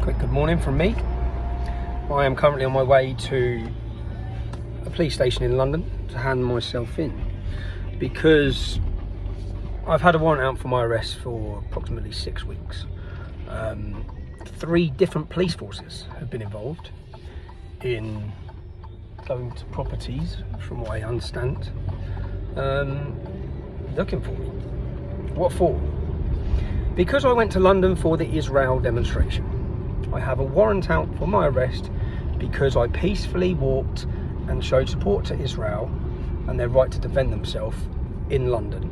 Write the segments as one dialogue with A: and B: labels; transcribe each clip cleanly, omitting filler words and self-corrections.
A: Quick good morning from me. I am currently on my way to a police station in London to hand myself in because I've had a warrant out for my arrest for approximately 6 weeks. 3 different police forces have been involved in going to properties, from what I understand, looking for me. What for? Because I went to London for the Israel demonstration. I have a warrant out for my arrest because I peacefully walked and showed support to Israel and their right to defend themselves in London.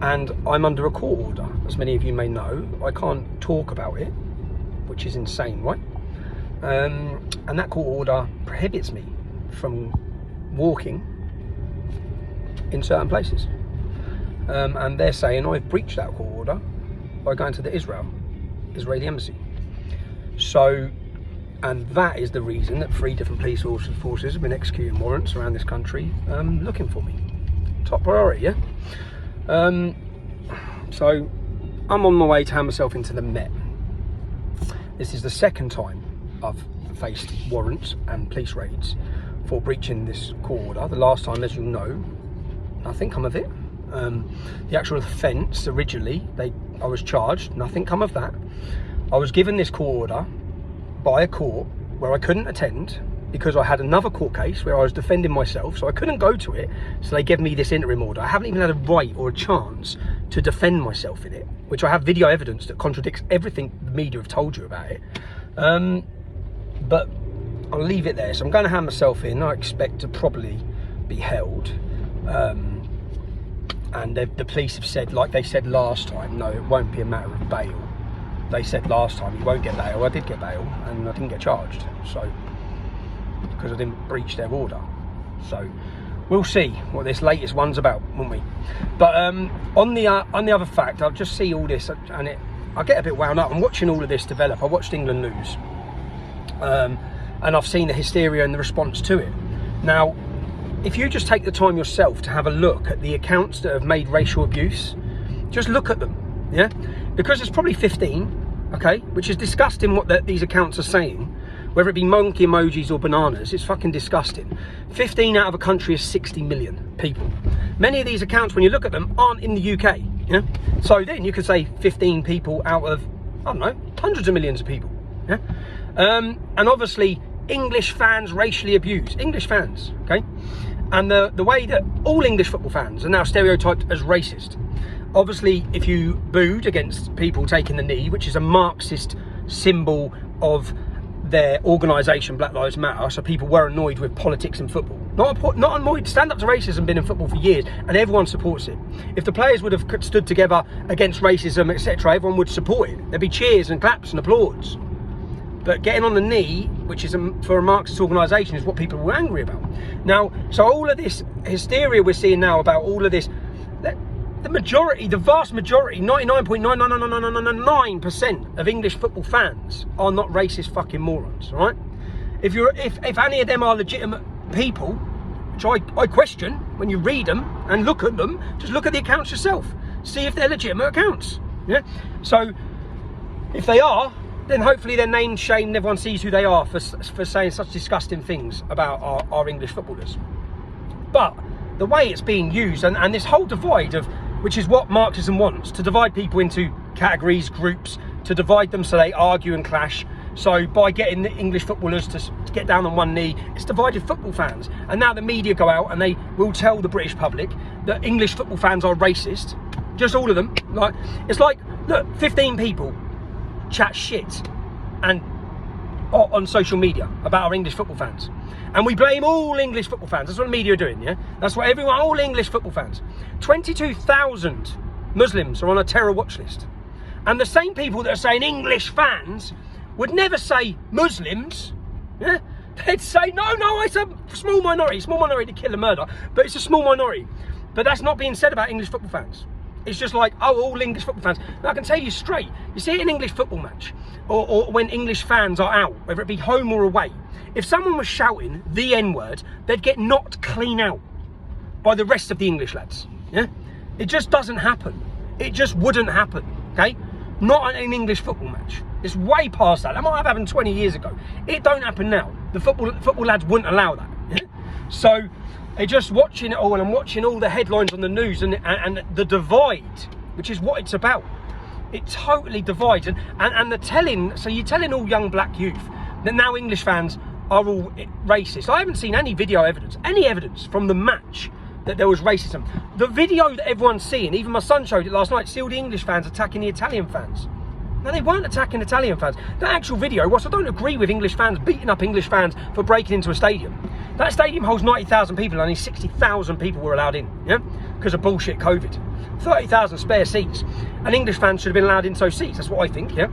A: And I'm under a court order, as many of you may know. I can't talk about it, which is insane, right? And that court order prohibits me from walking in certain places. And they're saying I've breached that court order by going to the Israeli embassy. So, and that is the reason that 3 different police forces have been executing warrants around this country looking for me. Top priority, yeah? So, I'm on my way to hand myself into the Met. This is the 2nd time I've faced warrants and police raids for breaching this court order. The last time, as you know, nothing come of it. The actual offence, originally, I was charged, nothing come of that. I was given this court order by a court where I couldn't attend because I had another court case where I was defending myself, so I couldn't go to it, so they gave me this interim order. I haven't even had a right or a chance to defend myself in it, which I have video evidence that contradicts everything the media have told you about it. But I'll leave it there. So I'm going to hand myself in. I expect to probably be held. And the police have said, like they said last time, no, it won't be a matter of bail. They said last time you won't get bail. I did get bail and I didn't get charged, so because I didn't breach their order. So we'll see what this latest one's about, won't we? But on the other fact, I'll just see all this and I get a bit wound up. I'm watching all of this develop. I watched England News, and I've seen the hysteria and the response to it. Now, if you just take the time yourself to have a look at the accounts that have made racial abuse, just look at them, yeah? Because there's probably 15, okay, which is disgusting what these accounts are saying, whether it be monkey emojis or bananas, it's fucking disgusting. 15 out of a country is 60 million people. Many of these accounts, when you look at them, aren't in the UK, yeah? So then you could say 15 people out of, I don't know, hundreds of millions of people, yeah? And obviously, English fans racially abuse, English fans, okay? And the way that all English football fans are now stereotyped as racist. Obviously, if you booed against people taking the knee, which is a Marxist symbol of their organisation, Black Lives Matter, so people were annoyed with politics and football. Not annoyed, stand up to racism been in football for years, and everyone supports it. If the players would have stood together against racism, etc., everyone would support it. There'd be cheers and claps and applause. But getting on the knee, which is for a Marxist organisation, is what people were angry about. Now, so all of this hysteria we're seeing now about all of this, the majority, the vast majority, 99.99999% of English football fans are not racist fucking morons, all right? If any of them are legitimate people, which I question when you read them and look at them, just look at the accounts yourself. See if they're legitimate accounts, yeah? So, if they are, then hopefully they're named, shamed, and everyone sees who they are for saying such disgusting things about our English footballers. But the way it's being used, and this whole divide of, which is what Marxism wants, to divide people into categories, groups, to divide them so they argue and clash. So by getting the English footballers to get down on one knee, it's divided football fans. And now the media go out and they will tell the British public that English football fans are racist. Just all of them. Like, it's like, look, 15 people chat shit and on social media about our English football fans, and we blame all English football fans. That's what the media are doing, yeah? That's what everyone, all English football fans. 22,000 Muslims are on a terror watch list, and the same people that are saying English fans would never say Muslims, yeah? They'd say no, it's a small minority to kill and murder, but it's a small minority. But that's not being said about English football fans. It's just like, oh, all English football fans. Now, I can tell you straight, you see it in an English football match, or when English fans are out, whether it be home or away, if someone was shouting the N-word, they'd get knocked clean out by the rest of the English lads, yeah? It just doesn't happen. It just wouldn't happen, okay? Not in an English football match. It's way past that. That might have happened 20 years ago. It don't happen now. The football lads wouldn't allow that. Yeah? So they're just watching it all, and I'm watching all the headlines on the news and the divide, which is what it's about. It totally divides, and the telling. So you're telling all young black youth that now English fans are all racist. I haven't seen any video evidence, from the match that there was racism. The video that everyone's seeing, even my son showed it last night, see all the English fans attacking the Italian fans. No, they weren't attacking Italian fans. That actual video, whilst I don't agree with English fans beating up English fans for breaking into a stadium, that stadium holds 90,000 people, only 60,000 people were allowed in, yeah? Because of bullshit COVID. 30,000 spare seats, and English fans should have been allowed in those seats, that's what I think, yeah?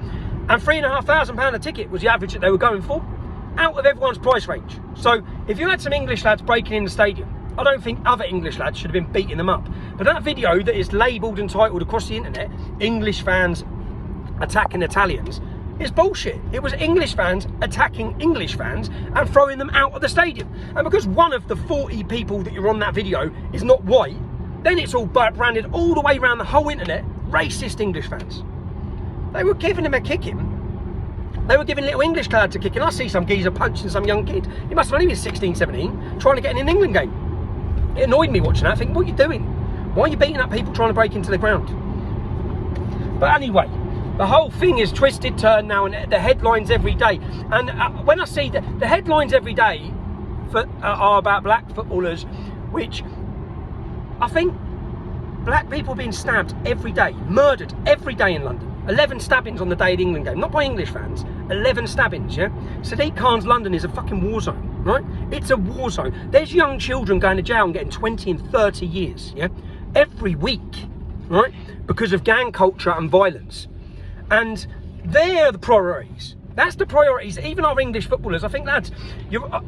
A: And £3,500 a ticket was the average that they were going for, out of everyone's price range. So if you had some English lads breaking in the stadium, I don't think other English lads should have been beating them up. But that video that is labelled and titled across the internet, English fans attacking Italians, is bullshit. It was English fans attacking English fans and throwing them out of the stadium. And because one of the 40 people that you're on that video is not white, then it's all branded all the way around the whole internet, racist English fans. They were giving him a kicking. They were giving little English lads a kicking. I see some geezer punching some young kid. He must have only been 16, 17, trying to get in an England game. It annoyed me watching that. I think, what are you doing? Why are you beating up people trying to break into the ground? But anyway, the whole thing is twisted turn now, and the headlines every day. And when I see the headlines every day are about black footballers, which I think black people being stabbed every day, murdered every day in London. 11 stabbings on the day of the England game, not by English fans, 11 stabbings, yeah? Sadiq Khan's London is a fucking war zone, right? It's a war zone. There's young children going to jail and getting 20 and 30 years, yeah? Every week, right? Because of gang culture and violence. And they're the priorities. That's the priorities. Even our English footballers, I think lads,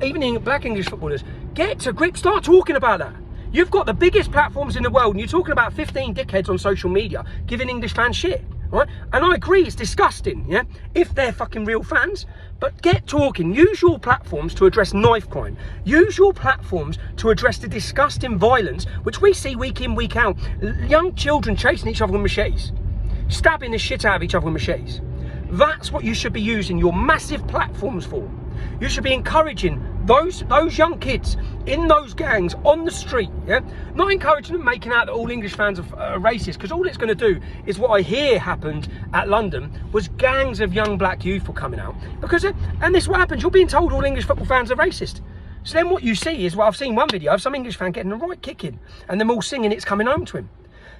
A: even black English footballers, get to grips, start talking about that. You've got the biggest platforms in the world, and you're talking about 15 dickheads on social media giving English fans shit. Right? And I agree, it's disgusting, yeah, if they're fucking real fans. But get talking. Use your platforms to address knife crime. Use your platforms to address the disgusting violence which we see week in, week out. Young children chasing each other with machetes, stabbing the shit out of each other with machetes. That's what you should be using your massive platforms for. You should be encouraging those young kids in those gangs on the street, yeah? Not encouraging them making out that all English fans are racist, because all it's going to do is what I hear happened at London was gangs of young black youth were coming out. And this is what happens, you're being told all English football fans are racist. So then what you see is, well, I've seen one video of some English fan getting a right kicking and them all singing It's Coming Home to Him.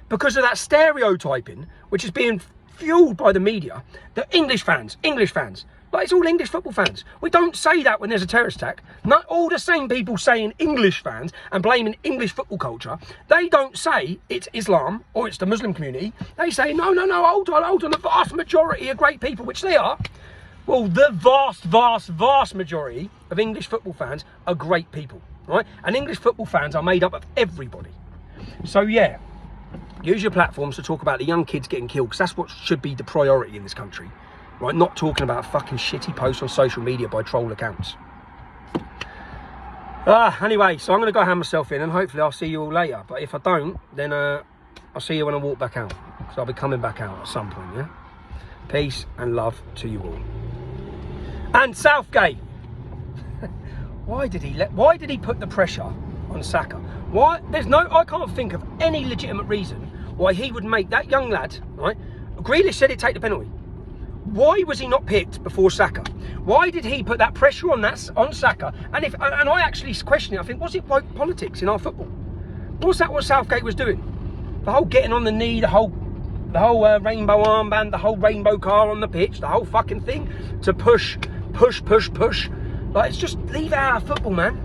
A: Because of that stereotyping, which is being fueled by the media, that English fans, like it's all English football fans. We don't say that when there's a terrorist attack. Not all the same people saying English fans and blaming English football culture. They don't say it's Islam or it's the Muslim community. They say, no, hold on, the vast majority are great people, which they are. Well, the vast majority of English football fans are great people, right? And English football fans are made up of everybody. So yeah, use your platforms to talk about the young kids getting killed, because that's what should be the priority in this country. Right, not talking about fucking shitty posts on social media by troll accounts. Anyway, so I'm going to go hand myself in, and hopefully I'll see you all later. But if I don't, then I'll see you when I walk back out. Because I'll be coming back out at some point, yeah? Peace and love to you all. And Southgate. Why did he put the pressure on Saka? Why? I can't think of any legitimate reason why he would make that young lad, right? Grealish said he'd take the penalty. Why was he not picked before Saka? Why did he put that pressure on Saka? And I actually question it. I think, was it woke politics in our football? Was that what Southgate was doing? The whole getting on the knee, the whole rainbow armband, the whole rainbow car on the pitch, the whole fucking thing to push. Like, it's just leave it out of football, man.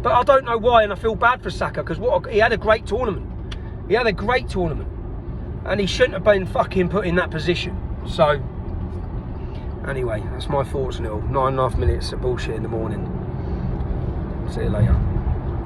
A: But I don't know why, and I feel bad for Saka, because he had a great tournament. And he shouldn't have been fucking put in that position. So anyway, that's my thoughts on it all. 9.5 minutes of bullshit in the morning. See you later.